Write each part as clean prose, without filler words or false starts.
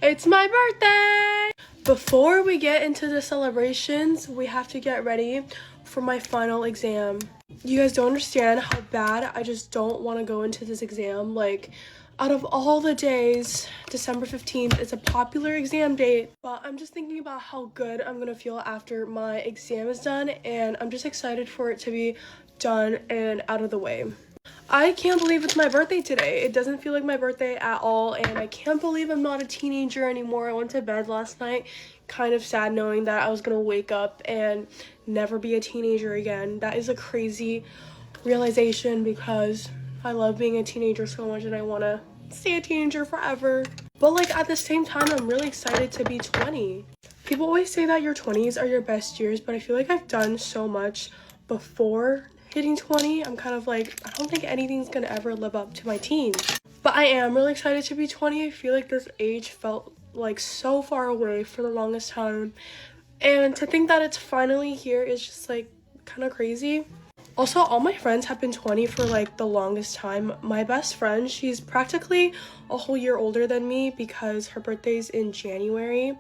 It's my birthday! Before we get into the celebrations, we have to get ready for my final exam. You guys don't understand how bad I just don't want to go into this exam. Like, out of all the days, December 15th is a popular exam date, but I'm just thinking about how good I'm gonna feel after my exam is done, and I'm just excited for it to be done and out of the way. I can't believe it's my birthday today. It doesn't feel like my birthday at all, and I can't believe I'm not a teenager anymore. I went to bed last night kind of sad knowing that I was gonna wake up and never be a teenager again. That is a crazy realization because I love being a teenager so much and I want to stay a teenager forever. But like at the same time, I'm really excited to be 20. People always say that your 20s are your best years, but I feel like I've done so much before hitting 20. I'm kind of like, I don't think anything's gonna ever live up to my teens. But I am really excited to be 20. I feel like this age felt like so far away for the longest time. And to think that it's finally here is just like kind of crazy. Also, all my friends have been 20 for like the longest time. My best friend, she's practically a whole year older than me because her birthday's in January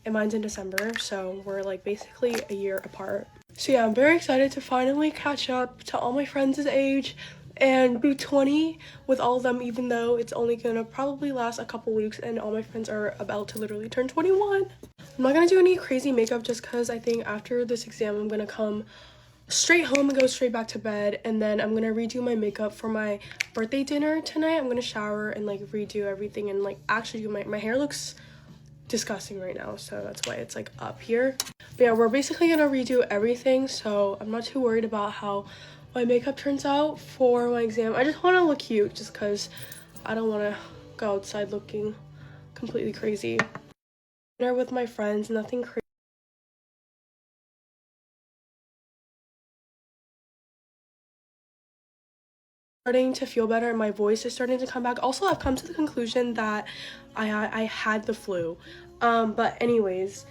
and mine's in December. So we're like basically a year apart. So yeah, I'm very excited to finally catch up to all my friends' age and be 20 with all of them, even though it's only gonna probably last a couple weeks and all my friends are about to literally turn 21. I'm not gonna do any crazy makeup just because I think after this exam I'm gonna come straight home and go straight back to bed, and then I'm gonna redo my makeup for my birthday dinner tonight. I'm gonna shower and like redo everything and like actually do my hair looks disgusting right now, so that's why it's like up here. But yeah, we're basically gonna redo everything, so I'm not too worried about how my makeup turns out for my exam. I just want to look cute just because I don't want to go outside looking completely crazy. Dinner with my friends, nothing crazy. Starting to feel better and my voice is starting to come back. Also, I've come to the conclusion that I had the flu. But anyways,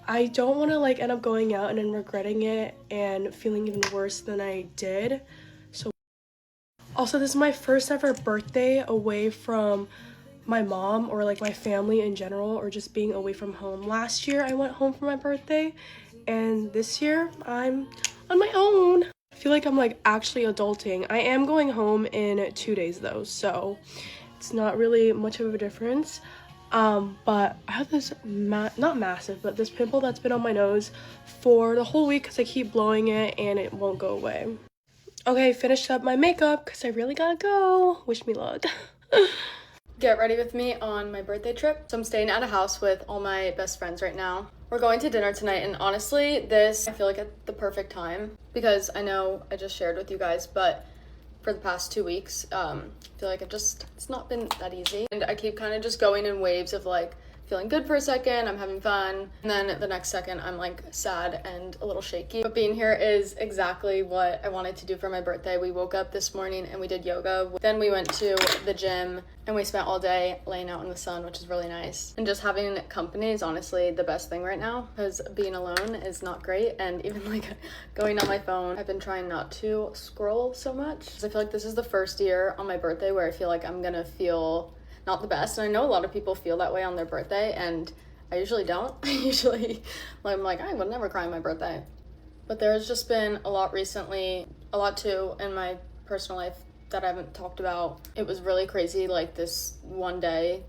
I don't want to like end up going out and then regretting it and feeling even worse than I did. So also, this is my first ever birthday away from my mom or like my family in general, or just being away from home. Last year I went home for my birthday, and this year I'm on my own. I feel like I'm like actually adulting. I am going home in 2 days though, so it's not really much of a difference. But I have this not massive, but this pimple that's been on my nose for the whole week because I keep blowing it and it won't go away. Okay, finished up my makeup because I really gotta go. Wish me luck. Get ready with me on my birthday trip. So I'm staying at a house with all my best friends right now. We're going to dinner tonight, and honestly, I feel like at the perfect time because I know I just shared with you guys, but for the past 2 weeks, I feel like it's not been that easy. And I keep kind of just going in waves of like feeling good for a second, I'm having fun, and then the next second I'm like sad and a little shaky. But being here is exactly what I wanted to do for my birthday. We woke up this morning and we did yoga. Then we went to the gym and we spent all day laying out in the sun, which is really nice. And just having company is honestly the best thing right now because being alone is not great. And even like going on my phone, I've been trying not to scroll so much because I feel like this is the first year on my birthday where I feel like I'm gonna feel not the best. And I know a lot of people feel that way on their birthday, and I usually don't. I'm like, I would never cry on my birthday. But there's just been a lot recently, a lot too in my personal life that I haven't talked about. It was really crazy, like this one day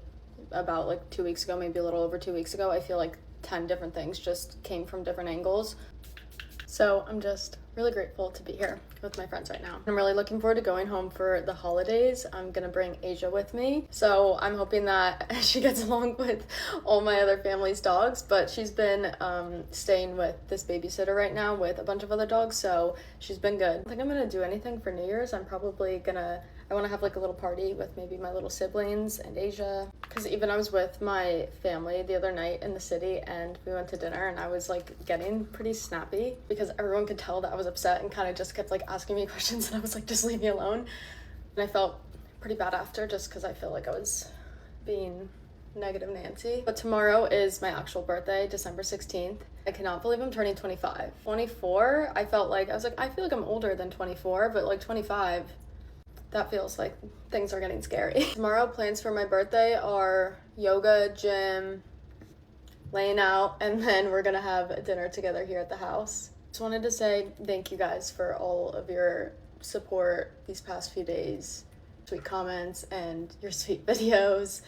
about like 2 weeks ago, maybe a little over 2 weeks ago, I feel like 10 different things just came from different angles. So I'm just really grateful to be here with my friends right now. I'm really looking forward to going home for the holidays. I'm gonna bring Asia with me. So I'm hoping that she gets along with all my other family's dogs, but she's been staying with this babysitter right now with a bunch of other dogs, so she's been good. I think I'm gonna do anything for New Year's. I want to have like a little party with maybe my little siblings and Asia, because even I was with my family the other night in the city and we went to dinner and I was like getting pretty snappy because everyone could tell that I was upset and kind of just kept like asking me questions, and I was like, just leave me alone. And I felt pretty bad after just because I feel like I was being negative Nancy. But tomorrow is my actual birthday, December 16th. I cannot believe I'm turning 25. 24, I feel like I'm older than 24, but like 25, that feels like things are getting scary. Tomorrow, plans for my birthday are yoga, gym, laying out, and then we're gonna have dinner together here at the house. Just wanted to say thank you guys for all of your support these past few days, sweet comments, and your sweet videos.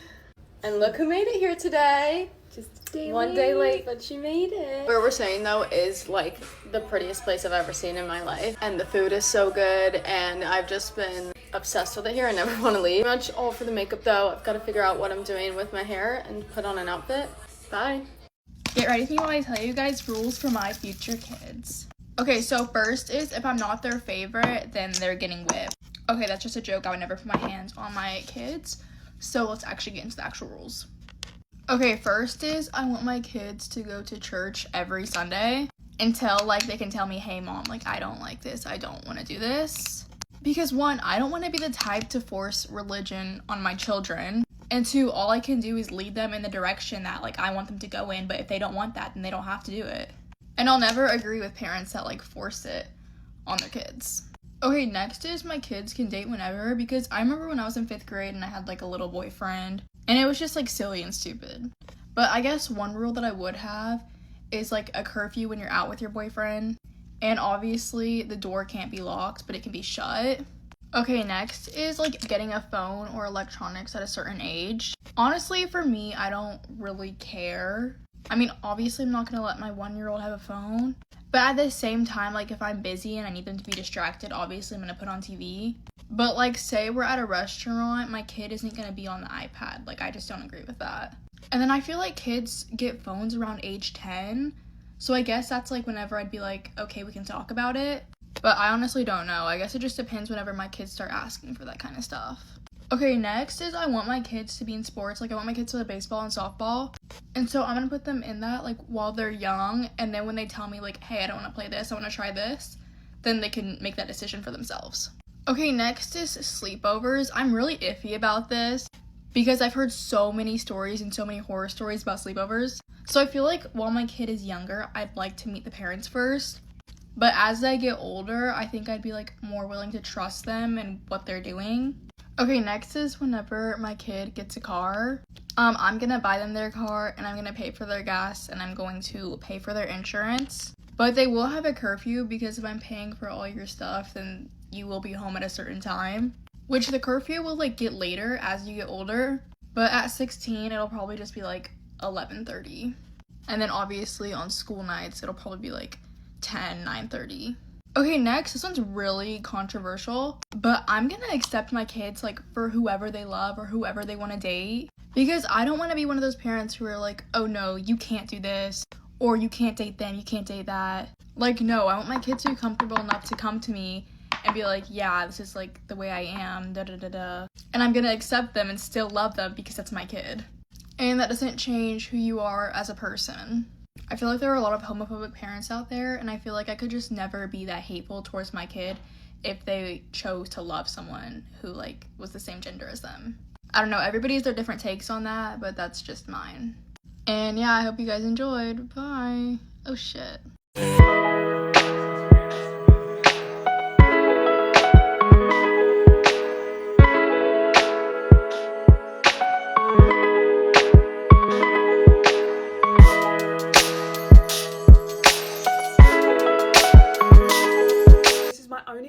And look who made it here today. Just one day late, but she made it. Where we're staying though is like the prettiest place I've ever seen in my life. And the food is so good, and I've just been obsessed with it here. I never want to leave. Pretty much all for the makeup though. I've got to figure out what I'm doing with my hair and put on an outfit. Bye. Get ready with me while I tell you guys rules for my future kids. Okay, so first is if I'm not their favorite, then they're getting whipped. Okay, that's just a joke. I would never put my hands on my kids. So let's actually get into the actual rules. Okay, first is I want my kids to go to church every Sunday until like they can tell me, hey mom, like I don't like this, I don't want to do this. Because one, I don't want to be the type to force religion on my children. And two, all I can do is lead them in the direction that like I want them to go in, but if they don't want that, then they don't have to do it. And I'll never agree with parents that like force it on their kids. Okay, next is my kids can date whenever, because I remember when I was in 5th grade and I had like a little boyfriend and it was just like silly and stupid. But I guess one rule that I would have is like a curfew when you're out with your boyfriend, and obviously the door can't be locked, but it can be shut. Okay, next is like getting a phone or electronics at a certain age. Honestly, for me, I don't really care. I mean, obviously I'm not gonna let my 1-year-old have a phone, but at the same time, like if I'm busy and I need them to be distracted, obviously I'm gonna put on TV. But like say we're at a restaurant, my kid isn't gonna be on the iPad. Like I just don't agree with that. And then I feel like kids get phones around age 10, so I guess that's like whenever I'd be like, okay, we can talk about it. But I honestly don't know. I guess it just depends whenever my kids start asking for that kind of stuff. Okay, next is I want my kids to be in sports. Like I want my kids to play baseball and softball. And so I'm gonna put them in that like while they're young, and then when they tell me like, hey, I don't want to play this, I want to try this, then they can make that decision for themselves. Okay, next is sleepovers. I'm really iffy about this because I've heard so many stories and so many horror stories about sleepovers. So I feel like while my kid is younger, I'd like to meet the parents first. But as they get older, I think I'd be like more willing to trust them and what they're doing. Okay, next is whenever my kid gets a car, I'm gonna buy them their car and I'm gonna pay for their gas and I'm going to pay for their insurance. But they will have a curfew because if I'm paying for all your stuff, then you will be home at a certain time. Which the curfew will like get later as you get older. But at 16, it'll probably just be like 11:30. And then obviously on school nights, it'll probably be like 9:30. Okay, next, this one's really controversial, but I'm gonna accept my kids like for whoever they love or whoever they want to date, because I don't want to be one of those parents who are like, oh no, you can't do this, or you can't date them, you can't date that. Like, no, I want my kids to be comfortable enough to come to me and be like, yeah, this is like the way I am, da da da da, and I'm gonna accept them and still love them because that's my kid. And that doesn't change who you are as a person. I feel like there are a lot of homophobic parents out there, and I feel like I could just never be that hateful towards my kid if they chose to love someone who like was the same gender as them. I don't know, everybody has their different takes on that, but that's just mine. And yeah, I hope you guys enjoyed. Bye. Oh shit.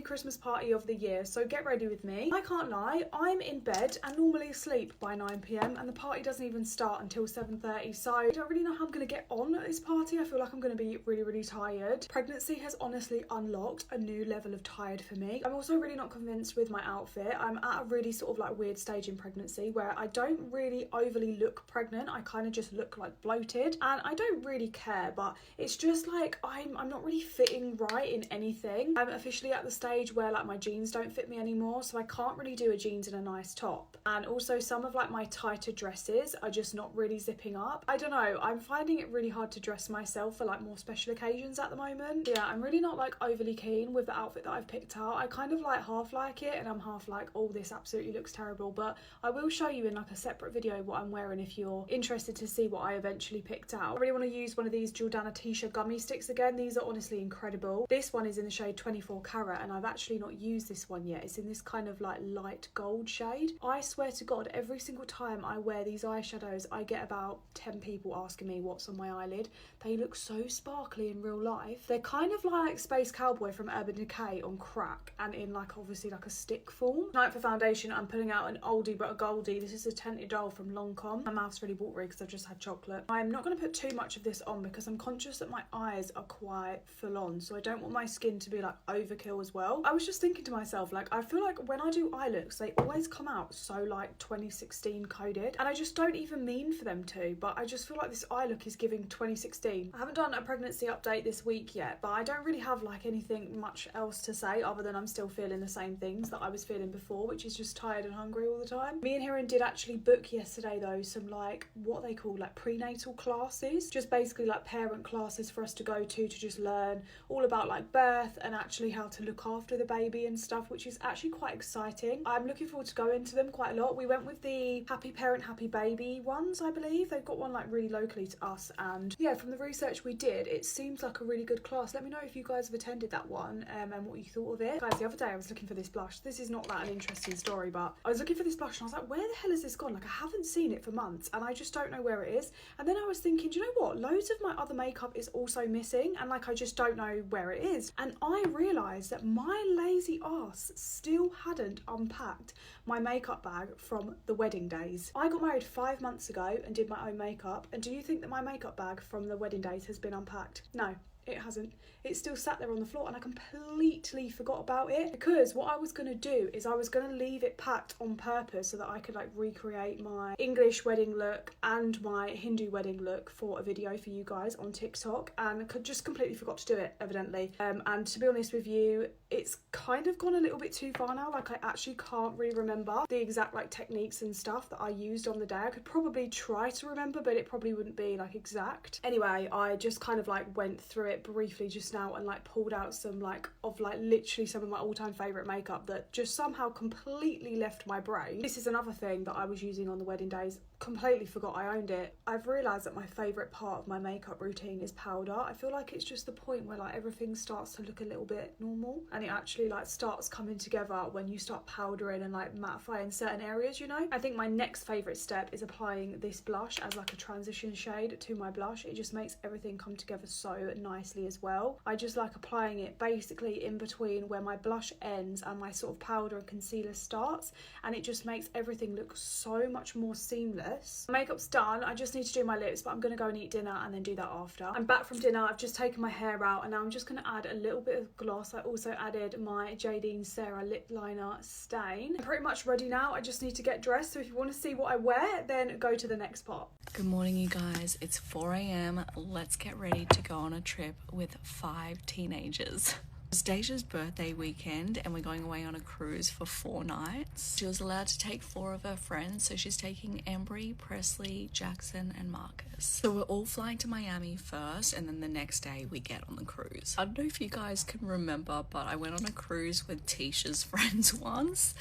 Christmas party of the year, so get ready with me. I can't lie, I'm in bed and normally asleep by 9 PM and the party doesn't even start until 7:30, so I don't really know how I'm gonna get on at this party. I feel like I'm gonna be really tired. Pregnancy has honestly unlocked a new level of tired for me. I'm also really not convinced with my outfit. I'm at a really sort of like weird stage in pregnancy where I don't really overly look pregnant. I kind of just look like bloated, and I don't really care, but it's just like I'm not really fitting right in anything. I'm officially at the stage where like my jeans don't fit me anymore, so I can't really do a jeans and a nice top, and also some of like my tighter dresses are just not really zipping up. I don't know, I'm finding it really hard to dress myself for like more special occasions at the moment. Yeah, I'm really not like overly keen with the outfit that I've picked out. I kind of like half like it and I'm half like, oh, this absolutely looks terrible, but I will show you in like a separate video what I'm wearing if you're interested to see what I eventually picked out. I really want to use one of these Jordana Tisha gummy sticks again. These are honestly incredible. This one is in the shade 24 Carat and I've actually not used this one yet. It's in this kind of like light gold shade. I swear to God, every single time I wear these eyeshadows, I get about 10 people asking me what's on my eyelid. They look so sparkly in real life. They're kind of like Space Cowboy from Urban Decay on crack and in like obviously like a stick form. Tonight for foundation, I'm putting out an oldie but a goldie. This is a Tinted Doll from Lancome. My mouth's really watery because I've just had chocolate. I'm not going to put too much of this on because I'm conscious that my eyes are quite full on, so I don't want my skin to be like overkill as well. I was just thinking to myself, like, I feel like when I do eye looks, they always come out so like 2016 coded, and I just don't even mean for them to, but I just feel like this eye look is giving 2016. I haven't done a pregnancy update this week yet, but I don't really have like anything much else to say other than I'm still feeling the same things that I was feeling before, which is just tired and hungry all the time. Me and Hiran did actually book yesterday though some like what they call like prenatal classes, just basically like parent classes for us to go to just learn all about like birth and actually how to look after the baby and stuff, which is actually quite exciting. I'm looking forward to going to them quite a lot. We went with the Happy Parent Happy Baby ones, I believe. They've got one like really locally to us, and yeah, from the research we did, it seems like a really good class. Let me know if you guys have attended that one and what you thought of it. Guys, the other day I was looking for this blush. This is not that an interesting story, but I was looking for this blush and I was like, where the hell has this gone? Like, I haven't seen it for months and I just don't know where it is. And then I was thinking, do you know what? Loads of my other makeup is also missing and like I just don't know where it is. And I realised that my lazy ass still hadn't unpacked my makeup bag from the wedding days. I got married 5 months ago and did my own makeup, and do you think that my makeup bag from the wedding days has been unpacked? No. It hasn't. It's still sat there on the floor and I completely forgot about it, because what I was going to do is I was going to leave it packed on purpose so that I could like recreate my English wedding look and my Hindu wedding look for a video for you guys on TikTok, and I just completely forgot to do it evidently. And to be honest with you, it's kind of gone a little bit too far now. Like, I actually can't really remember the exact like techniques and stuff that I used on the day. I could probably try to remember, but it probably wouldn't be like exact. Anyway, I just kind of like went through it briefly just now and like pulled out some like literally some of my all-time favorite makeup that just somehow completely left my brain. This is another thing that I was using on the wedding days. Completely forgot I owned it. I've realised that my favourite part of my makeup routine is powder. I feel like it's just the point where like everything starts to look a little bit normal, and it actually like starts coming together when you start powdering and like mattifying certain areas, you know. I think my next favourite step is applying this blush as like a transition shade to my blush. It just makes everything come together so nicely as well. I just like applying it basically in between where my blush ends and my sort of powder and concealer starts, and it just makes everything look so much more seamless. Makeup's done. I just need to do my lips, but I'm gonna go and eat dinner and then do that after. I'm back from dinner. I've just taken my hair out and now I'm just gonna add a little bit of gloss. I also added my Jadine Sarah lip liner stain. I'm pretty much ready now. I just need to get dressed, so if you want to see what I wear, then go to the next part. Good morning, you guys. It's 4 a.m. Let's get ready to go on a trip with 5 teenagers. It's Deja's birthday weekend and we're going away on a cruise for 4 nights. She was allowed to take 4 of her friends, so she's taking Embry, Presley, Jackson and Marcus. So we're all flying to Miami first, and then the next day we get on the cruise. I don't know if you guys can remember, but I went on a cruise with Tisha's friends once,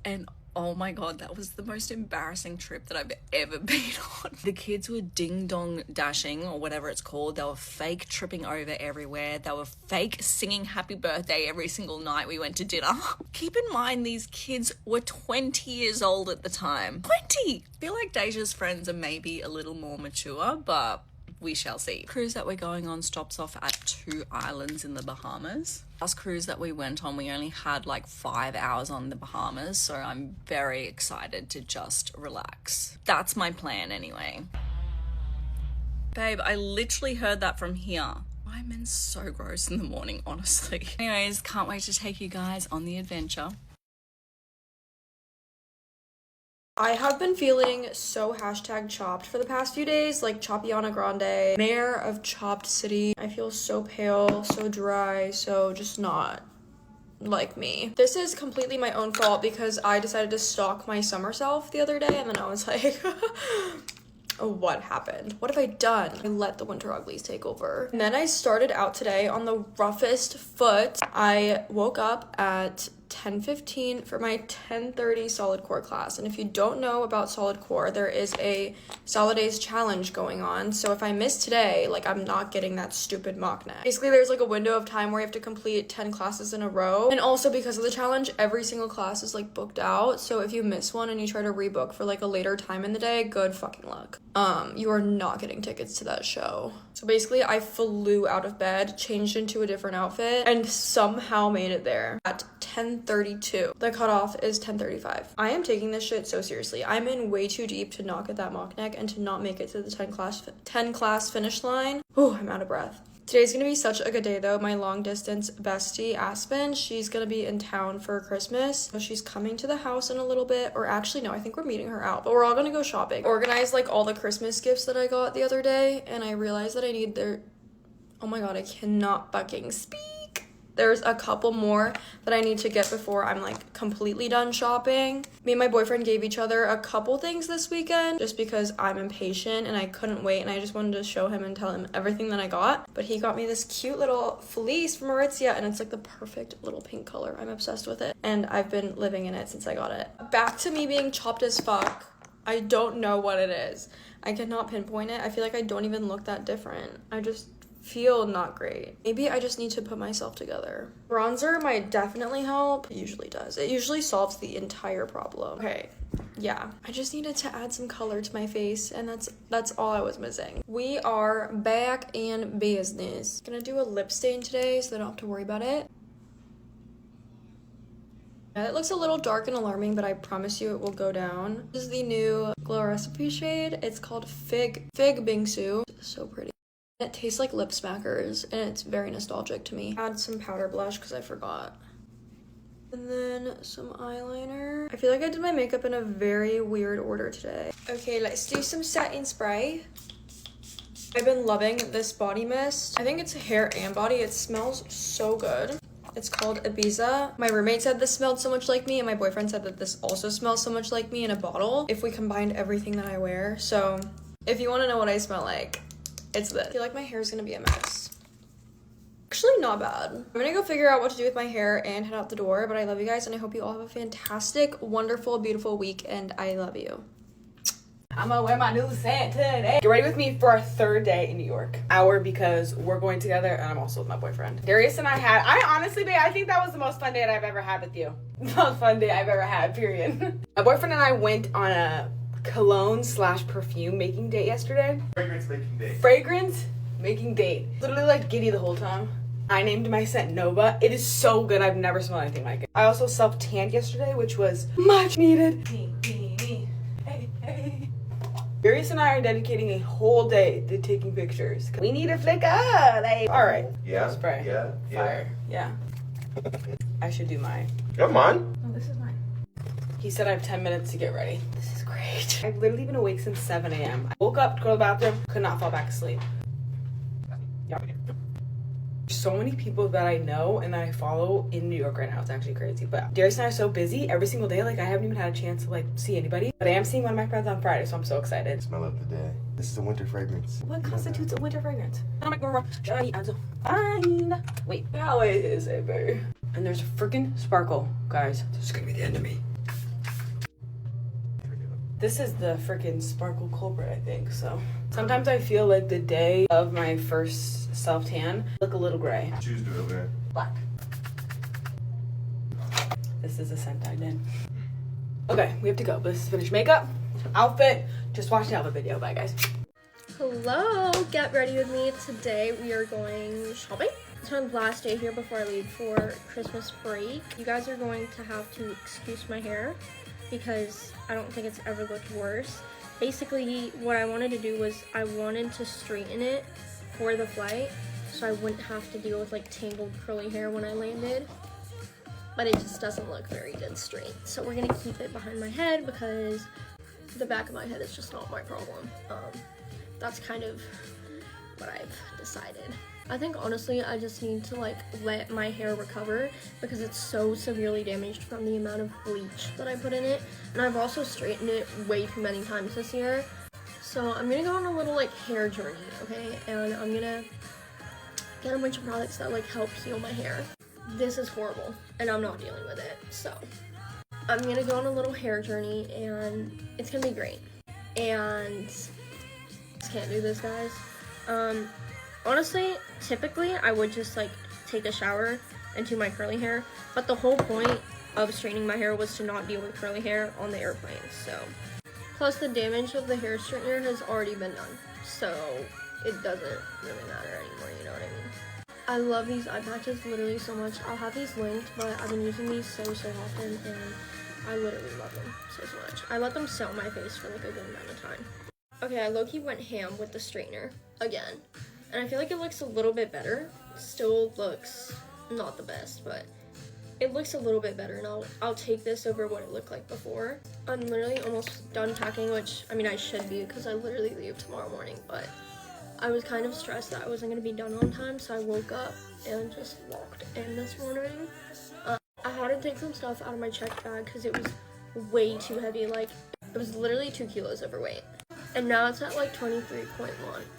and oh my god, that was the most embarrassing trip that I've ever been on. The kids were ding-dong dashing, or whatever it's called. They were fake tripping over everywhere. They were fake singing happy birthday every single night we went to dinner. Keep in mind, these kids were 20 years old at the time. 20! I feel like Deja's friends are maybe a little more mature, but we shall see. The cruise that we're going on stops off at 2 islands in the Bahamas. Last cruise that we went on, we only had like 5 hours on the Bahamas, so I'm very excited to just relax. That's my plan anyway. Babe, I literally heard that from here. Why men's so gross in the morning, honestly. Anyways, can't wait to take you guys on the adventure. I have been feeling so #chopped for the past few days, like Choppiana Grande, mayor of Chopped City. I feel so pale, so dry, so just not like me. This is completely my own fault because I decided to stalk my summer self the other day and then I was like, oh, what happened? What have I done? I let the winter uglies take over. And then I started out today on the roughest foot. I woke up at 10:15 for my 10:30 solid core class. And if you don't know about solid core, there is a Solidays challenge going on. So if I miss today, like, I'm not getting that stupid mock neck. Basically, there's like a window of time where you have to complete 10 classes in a row. And also because of the challenge, every single class is like booked out. So if you miss one and you try to rebook for like a later time in the day, good fucking luck. You are not getting tickets to that show. So basically, I flew out of bed, changed into a different outfit, and somehow made it there at 10:32. The cutoff is 10:35. I am taking this shit so seriously. I'm in way too deep to not get that mock neck and to not make it to the 10 class finish line. Ooh, I'm out of breath. Today's gonna be such a good day though. My long distance bestie, Aspen, she's gonna be in town for Christmas. So she's coming to the house in a little bit, or actually no, I think we're meeting her out, but we're all gonna go shopping. Organized like all the Christmas gifts that I got the other day, and I realized that I need oh my god, I cannot fucking speak. There's a couple more that I need to get before I'm like completely done shopping. Me and my boyfriend gave each other a couple things this weekend just because I'm impatient and I couldn't wait and I just wanted to show him and tell him everything that I got. But he got me this cute little fleece from Aritzia and it's like the perfect little pink color. I'm obsessed with it and I've been living in it since I got it. Back to me being chopped as fuck. I don't know what it is. I cannot pinpoint it. I feel like I don't even look that different. I just feel not great. Maybe I just need to put myself together. Bronzer might definitely help. It usually does. It usually solves the entire problem. Okay, yeah. I just needed to add some color to my face and that's all I was missing. We are back in business. Gonna do a lip stain today so I don't have to worry about it. Yeah, it looks a little dark and alarming, but I promise you it will go down. This is the new Glow Recipe shade. It's called Fig Bingsu. So pretty. It tastes like lip smackers and it's very nostalgic to me. Add some powder blush because I forgot. And then some eyeliner. I feel like I did my makeup in a very weird order today. Okay, let's do some setting spray. I've been loving this body mist. I think it's hair and body. It smells so good. It's called Ibiza. My roommate said this smelled so much like me and my boyfriend said that this also smells so much like me in a bottle if we combined everything that I wear. So if you want to know what I smell like, it's this. I feel like my hair is gonna be a mess. Actually, not bad. I'm gonna go figure out what to do with my hair and head out the door, but I love you guys and I hope you all have a fantastic, wonderful, beautiful week and I love you. I'm gonna wear my new Santa today. Get ready with me for our third day in New York. Because we're going together and I'm also with my boyfriend. Darius and I honestly, babe, I think that was the most fun date I've ever had with you. The most fun date I've ever had, period. My boyfriend and I went on a cologne/perfume making date yesterday. Fragrance making date. Literally like giddy the whole time. I named my scent Nova. It is so good. I've never smelled anything like it. I also self-tanned yesterday, which was much needed. Darius and I are dedicating a whole day to taking pictures. We need a flicker. Like, all right. Yeah. Spray. Yeah. Fire. Yeah. I should do mine. Come on. Oh, this is mine. He said I have 10 minutes to get ready. This is great. I've literally been awake since 7 a.m. I woke up, go to the bathroom, could not fall back asleep. Yeah. There's so many people that I know and that I follow in New York right now. It's actually crazy. But Darius and I are so busy every single day. Like, I haven't even had a chance to, like, see anybody. But I am seeing one of my friends on Friday, so I'm so excited. Smell of the day. This is a winter fragrance. What constitutes a winter fragrance? Wait, how is it, babe? And there's a freaking sparkle, guys. This is gonna be the end of me. This is the freaking sparkle culprit, I think, so. Sometimes I feel like the day of my first self-tan, look a little gray. Choose to over. Black. This is a scent I did. Okay, we have to go. Let's finish makeup, outfit. Just watch the outfit video. Bye, guys. Hello, get ready with me. Today we are going shopping. It's my last day here before I leave for Christmas break. You guys are going to have to excuse my hair because I don't think it's ever looked worse. Basically, what I wanted to do was I wanted to straighten it for the flight so I wouldn't have to deal with like tangled curly hair when I landed. But it just doesn't look very good straight. So we're gonna keep it behind my head because the back of my head is just not my problem. That's kind of what I've decided. I think honestly I just need to like let my hair recover because it's so severely damaged from the amount of bleach that I put in it. And I've also straightened it way too many times this year. So I'm gonna go on a little like hair journey, okay? And I'm gonna get a bunch of products that like help heal my hair. this is horrible and I'm not dealing with it. So I'm gonna go on a little hair journey and it's gonna be great. And just can't do this, guys. Honestly, typically I would just like take a shower and do my curly hair, but the whole point of straightening my hair was to not deal with curly hair on the airplane. So plus the damage of the hair straightener has already been done, so it doesn't really matter anymore, you know what I mean? I love these eye patches literally so much. I'll have these linked, but I've been using these so often and I literally love them so much. I let them sit on my face for like a good amount of time. Okay, I low-key went ham with the straightener again, and I feel like it looks a little bit better. Still looks not the best, but it looks a little bit better, and I'll take this over what it looked like before. I'm literally almost done packing, which I mean I should be because I literally leave tomorrow morning, but I was kind of stressed that I wasn't going to be done on time, so I woke up and just walked in this morning. I had to take some stuff out of my checked bag because it was way too heavy. Like, it was literally 2 kilos overweight. And now it's at like 23.1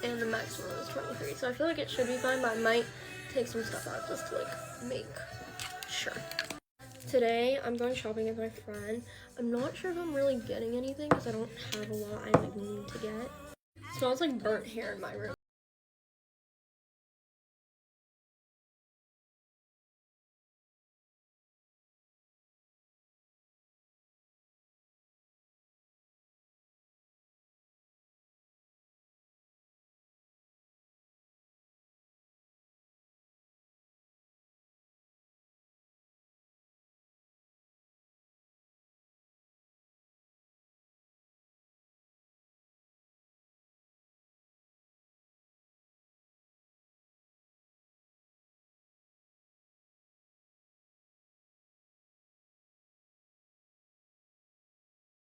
and the maximum is 23. So I feel like it should be fine, but I might take some stuff out just to like make sure. Today I'm going shopping with my friend. I'm not sure if I'm really getting anything because I don't have a lot I like need to get. It smells like burnt hair in my room.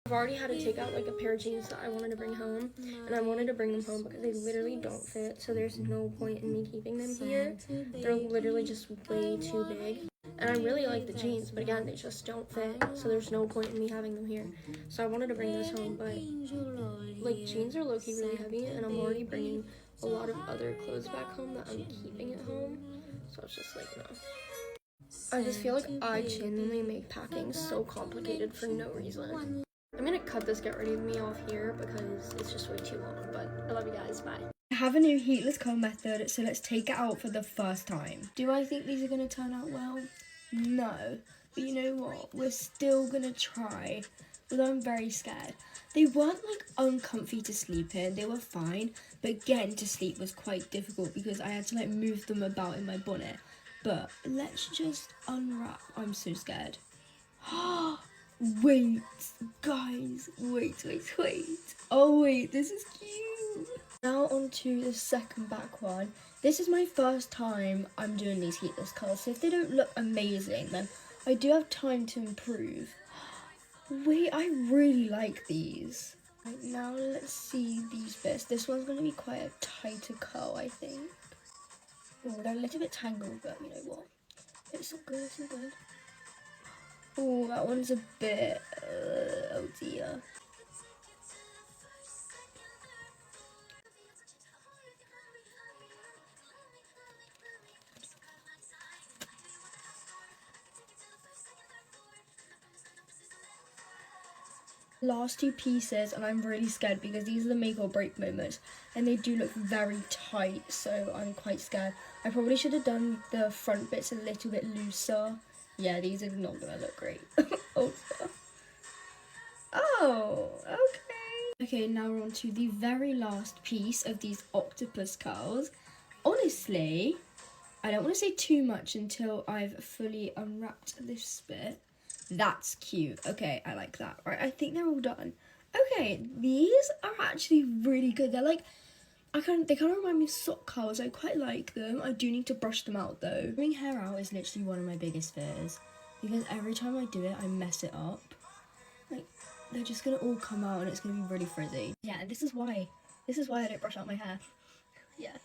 I've already had to take out like a pair of jeans that I wanted to bring home, and I wanted to bring them home because they literally don't fit, so there's no point in me keeping them here. They're literally just way too big, and I really like the jeans, but again, they just don't fit, so there's no point in me having them here. So I wanted to bring this home, but like jeans are low-key really heavy, and I'm already bringing a lot of other clothes back home that I'm keeping at home, so it's just like, no. I just feel like I genuinely make packing so complicated for no reason. I'm gonna cut this get ready with me off here because it's just way too long, but I love you guys, bye. I have a new heatless comb method, so let's take it out for the first time. Do I think these are gonna turn out well? No, but you know what? We're still gonna try, although I'm very scared. They weren't like uncomfy to sleep in, they were fine, but getting to sleep was quite difficult because I had to like move them about in my bonnet. But let's just unwrap. I'm so scared. Wait, guys, wait. Oh wait, this is cute. Now onto the second back one. This is my first time I'm doing these heatless curls, so if they don't look amazing, then I do have time to improve. Wait, I really like these. Right, now let's see these bits. This one's gonna be quite a tighter curl, I think. Oh, they're a little bit tangled, but you know what? It's all good, it's all good. Oh, that one's a bit, oh dear. Last two pieces, and I'm really scared because these are the make or break moments, and they do look very tight, so I'm quite scared. I probably should have done the front bits a little bit looser. Yeah, these are not gonna look great. Oh, okay. Okay, now we're on to the very last piece of these octopus curls. Honestly, I don't want to say too much until I've fully unwrapped this bit. That's cute. Okay, I like that. Right, I think they're all done. Okay, these are actually really good. They're like, they kind of remind me of sock curls. I quite like them. I do need to brush them out though. Doing hair out is literally one of my biggest fears because every time I do it, I mess it up. Like, they're just gonna all come out and it's gonna be really frizzy. Yeah, this is why I don't brush out my hair. Yeah.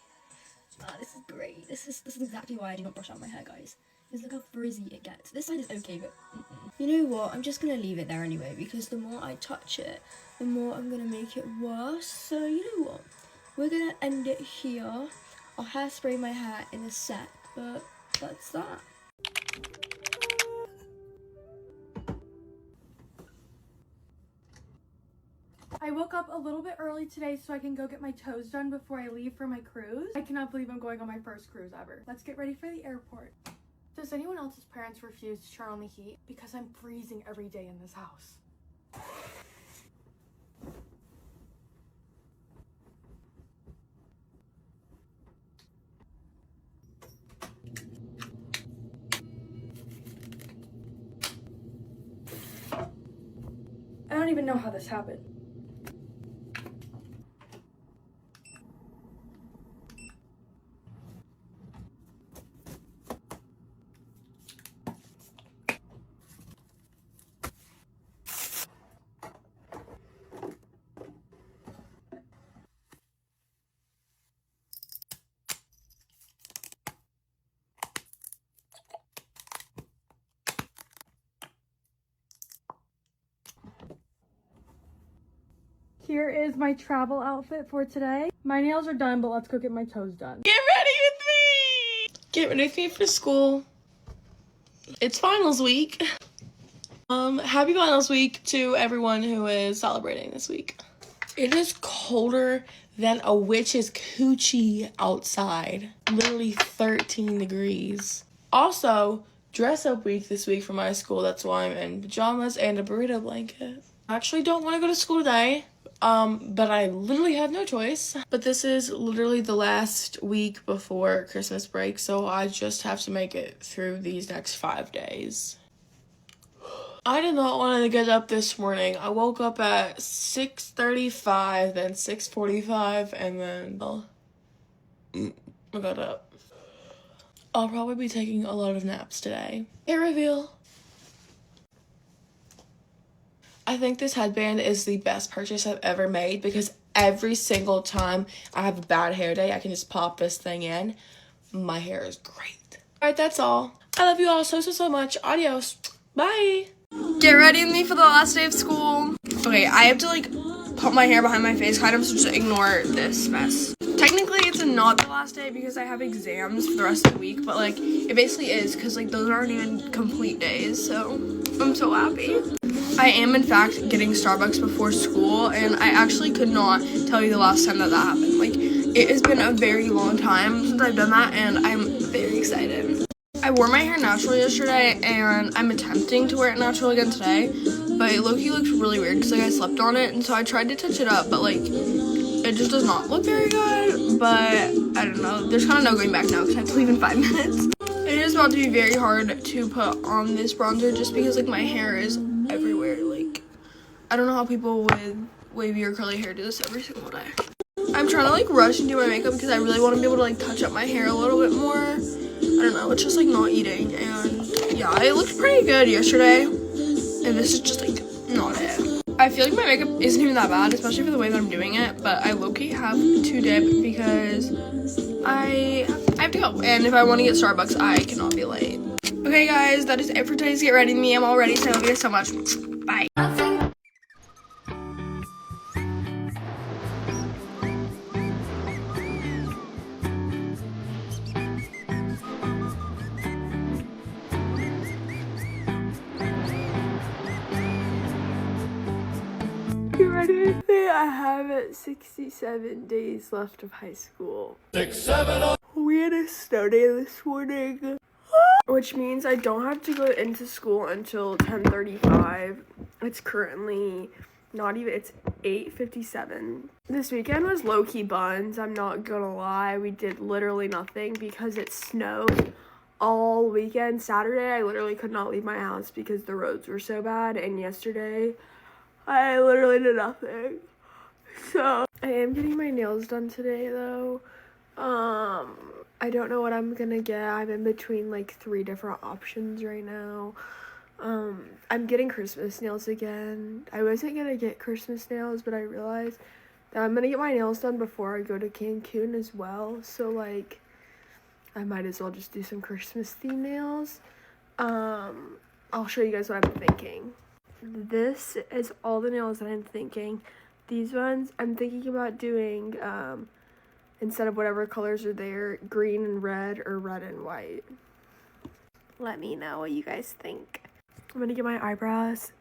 This is great. This is exactly why I do not brush out my hair, guys. Because look how frizzy it gets. This side is okay, but you know what? I'm just gonna leave it there anyway because the more I touch it, the more I'm gonna make it worse. So you know what? We're gonna end it here. I'll hairspray my hair in a sec, but that's that. up a little bit early today so I can go get my toes done before I leave for my cruise. I cannot believe I'm going on my first cruise ever. Let's get ready for the airport. Does anyone else's parents refuse to turn on the heat? Because I'm freezing every day in this house. I don't even know how this happened. Here is my travel outfit for today. My nails are done, but let's go get my toes done. Get ready with me! Get ready with me for school. It's finals week. Happy finals week to everyone who is celebrating this week. It is colder than a witch's coochie outside. Literally 13 degrees. Also, dress up week this week for my school. That's why I'm in pajamas and a burrito blanket. I actually don't want to go to school today. But I literally have no choice. But this is literally the last week before Christmas break, so I just have to make it through these next 5 days. I did not want to get up this morning. I woke up at 6:35, then 6:45, and then I got up. I'll probably be taking a lot of naps today. Hair reveal. I think this headband is the best purchase I've ever made because every single time I have a bad hair day, I can just pop this thing in. My hair is great. Alright, that's all. I love you all so much. Adios. Bye. Get ready with me for the last day of school. Okay, I have to like put my hair behind my face kind of, so just ignore this mess. Technically, it's not the last day because I have exams for the rest of the week, but like it basically is because like those aren't even complete days, so I'm so happy. I am in fact getting Starbucks before school, and I actually could not tell you the last time that happened. Like, it has been a very long time since I've done that, and I'm very excited. I wore my hair natural yesterday, and I'm attempting to wear it natural again today, but low-key looks really weird because like I slept on it, and so I tried to touch it up, but like it just does not look very good. But I don't know, there's kind of no going back now because I have to leave in 5 minutes. It is about to be very hard to put on this bronzer just because like my hair is everywhere. Like, I don't know how people with wavy or curly hair do this every single day. I'm trying to like rush and do my makeup because I really want to be able to like touch up my hair a little bit more. I don't know, it's just like not eating, and yeah, it looked pretty good yesterday, and this is just like not it. I feel like my makeup isn't even that bad, especially for the way that I'm doing it, but I low-key have to dip because I have to go, and if I want to get Starbucks, I cannot be late. Okay guys, that is it for today's Get Ready With Me. I'm all ready, so I love you guys so much. Bye. Get ready with me. I have 67 days left of high school. 6, 7, we had a snow day this morning, which means I don't have to go into school until 10:35. It's currently not even, it's 8:57. This weekend was low-key buns, I'm not gonna lie. We did literally nothing because it snowed all weekend. Saturday, I literally could not leave my house because the roads were so bad, and yesterday, I literally did nothing. So, I am getting my nails done today, though. I don't know what I'm gonna get. I'm in between, like, 3 different options right now. I'm getting Christmas nails again. I wasn't gonna get Christmas nails, but I realized that I'm gonna get my nails done before I go to Cancun as well. So, like, I might as well just do some Christmas-themed nails. I'll show you guys what I'm thinking. This is all the nails that I'm thinking. These ones, I'm thinking about doing, instead of whatever colors are there, green and red or red and white. Let me know what you guys think. I'm gonna get my eyebrows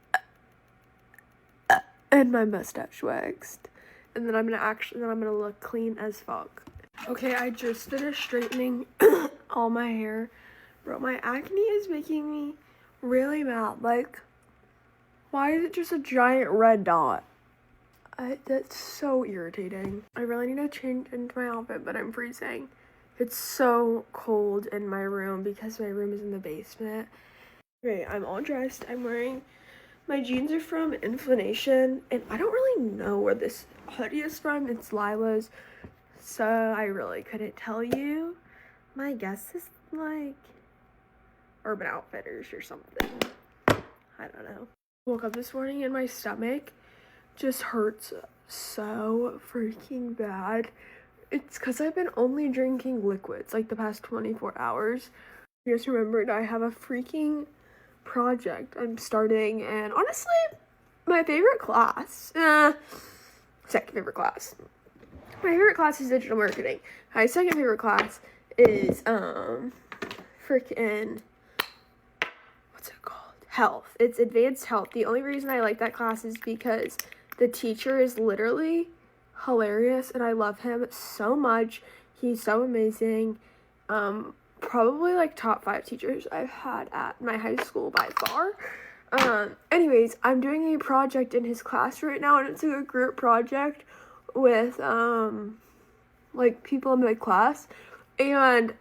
and my mustache waxed. and then I'm gonna look clean as fuck. Okay, I just finished straightening all my hair. Bro, my acne is making me really mad. Like, why is it just a giant red dot? That's so irritating. I really need to change into my outfit, but I'm freezing. It's so cold in my room because my room is in the basement. Okay, I'm all dressed. I'm wearing, my jeans are from Inflammation, and I don't really know where this hoodie is from. It's Lila's, so I really couldn't tell you. My guess is like Urban Outfitters or something. I don't know. Woke up this morning and my stomach just hurts so freaking bad. It's because I've been only drinking liquids like the past 24 hours. I just remembered I have a freaking project I'm starting, and honestly, my favorite class, second favorite class. My favorite class is digital marketing. My second favorite class is freaking, what's it called? Health. It's advanced health. The only reason I like that class is because the teacher is literally hilarious and I love him so much. He's so amazing. Probably like top 5 teachers I've had at my high school by far. Anyways, I'm doing a project in his class right now, and it's like a group project with like people in my class, and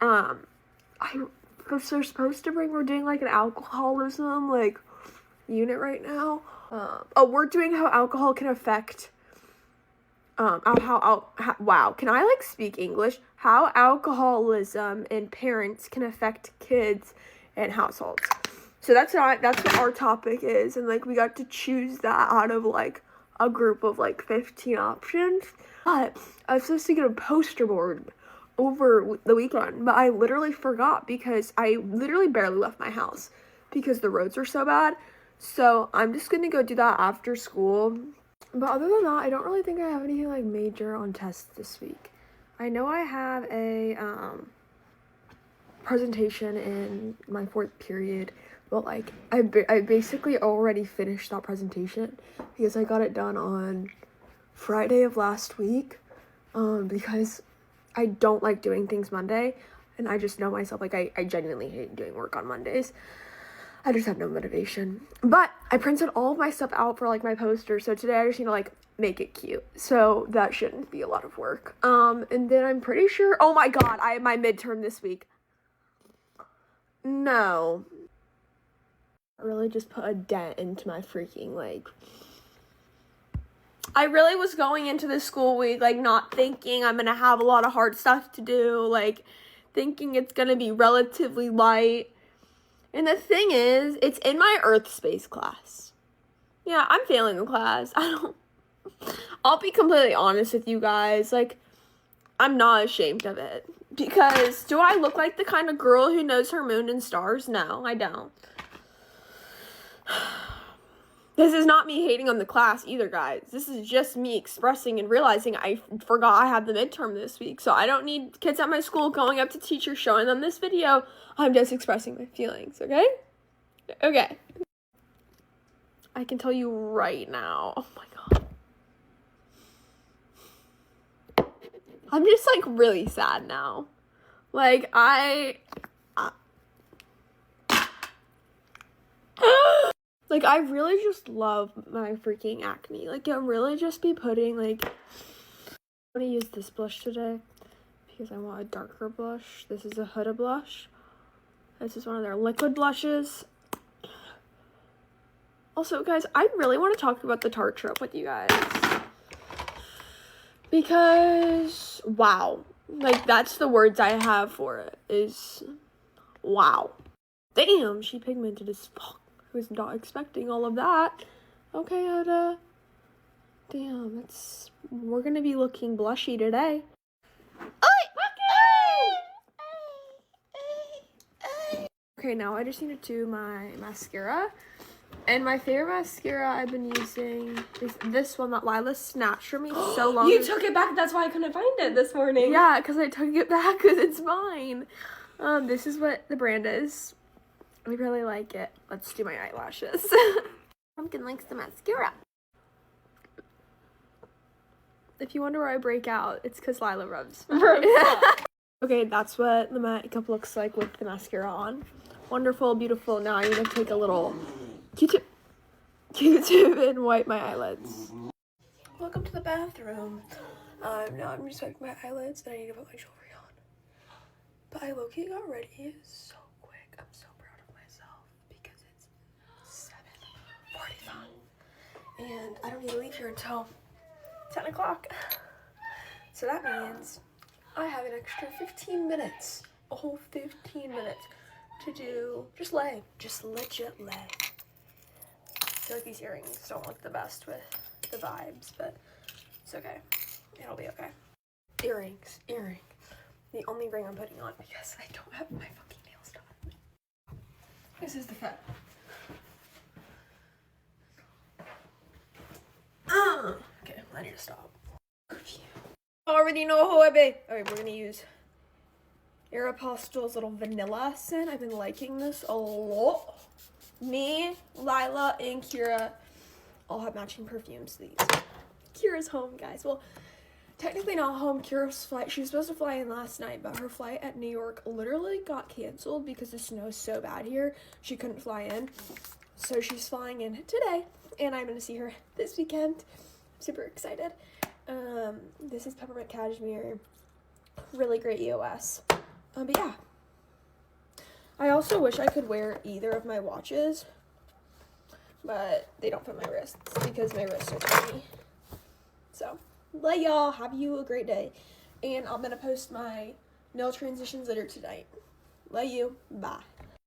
we're supposed to we're doing like an alcoholism like unit right now. We're doing how alcohol can affect wow, can I like speak English? How alcoholism and parents can affect kids and households. So that's what our topic is, and like we got to choose that out of like a group of like 15 options. But I was supposed to get a poster board over the weekend, but I literally forgot because I literally barely left my house because the roads were so bad. So I'm just gonna go do that after school. But other than that, I don't really think I have anything like major on tests this week. I know I have a presentation in my 4th period, but like I basically already finished that presentation because I got it done on Friday of last week, because I don't like doing things Monday, and I just know myself, like I genuinely hate doing work on Mondays. I just have no motivation. But I printed all of my stuff out for like my poster, so today I just need to like make it cute. So that shouldn't be a lot of work. And then I'm pretty sure, oh my god, I have my midterm this week. No. I really just put a dent into my freaking like, I really was going into this school week like not thinking I'm gonna have a lot of hard stuff to do, like thinking it's gonna be relatively light. And the thing is, it's in my earth space class. Yeah, I'm failing the class. I'll be completely honest with you guys. Like, I'm not ashamed of it. Because do I look like the kind of girl who knows her moon and stars? No, I don't. This is not me hating on the class either, guys. This is just me expressing and realizing I forgot I had the midterm this week. So I don't need kids at my school going up to teachers showing them this video. I'm just expressing my feelings, okay? Okay. I can tell you right now. Oh my god. I'm just like really sad now. Like like, I really just love my freaking acne. Like, I'll really just be putting, like, I'm gonna use this blush today because I want a darker blush. This is a Huda blush. This is one of their liquid blushes. Also, guys, I really want to talk about the Tarte trip with you guys. Because, wow. Like, that's the words I have for it, is wow. Damn, she pigmented as fuck. I was not expecting all of that. Okay, Huda. Damn, we're gonna be looking blushy today. Okay, now I just need to do my mascara. And my favorite mascara I've been using is this one that Lila snatched from me so long. You took it back, that's why I couldn't find it this morning. Yeah, because I took it back because it's mine. This is what the brand is. I really like it. Let's do my eyelashes. Pumpkin likes the mascara. If you wonder why I break out, it's because Lila rubs. Rubs. Okay, that's what the makeup looks like with the mascara on. Wonderful, beautiful. Now I'm gonna take a little Q-tip and wipe my eyelids. Welcome to the bathroom. Now I'm just wiping my eyelids and I need to put my jewelry on. But I low-key got ready so quick. I'm so proud of myself because it's 7:45 and I don't need to leave here until 10 o'clock. So that means I have an extra 15 minutes, a whole 15 minutes to do, just legit lay. I feel like these earrings don't look the best with the vibes, but it's okay. It'll be okay. Earrings. The only ring I'm putting on because I don't have my fucking nails done. This is the front. Okay, I need to stop. Already know who I be. Alright, we're gonna use Aeropostale's little vanilla scent. I've been liking this a lot. Me, Lila, and Kira all have matching perfumes to these. Kira's home, guys. Well, technically not home. Kira's flight, she was supposed to fly in last night, but her flight at New York literally got canceled because the snow is so bad here. She couldn't fly in. So she's flying in today, and I'm gonna see her this weekend. I'm super excited. This is Peppermint Cashmere. Really great EOS. But yeah. I also wish I could wear either of my watches, but they don't fit my wrists because my wrists are tiny. So, let y'all, have you a great day. And I'm gonna post my nail transitions later tonight. Love you. Bye.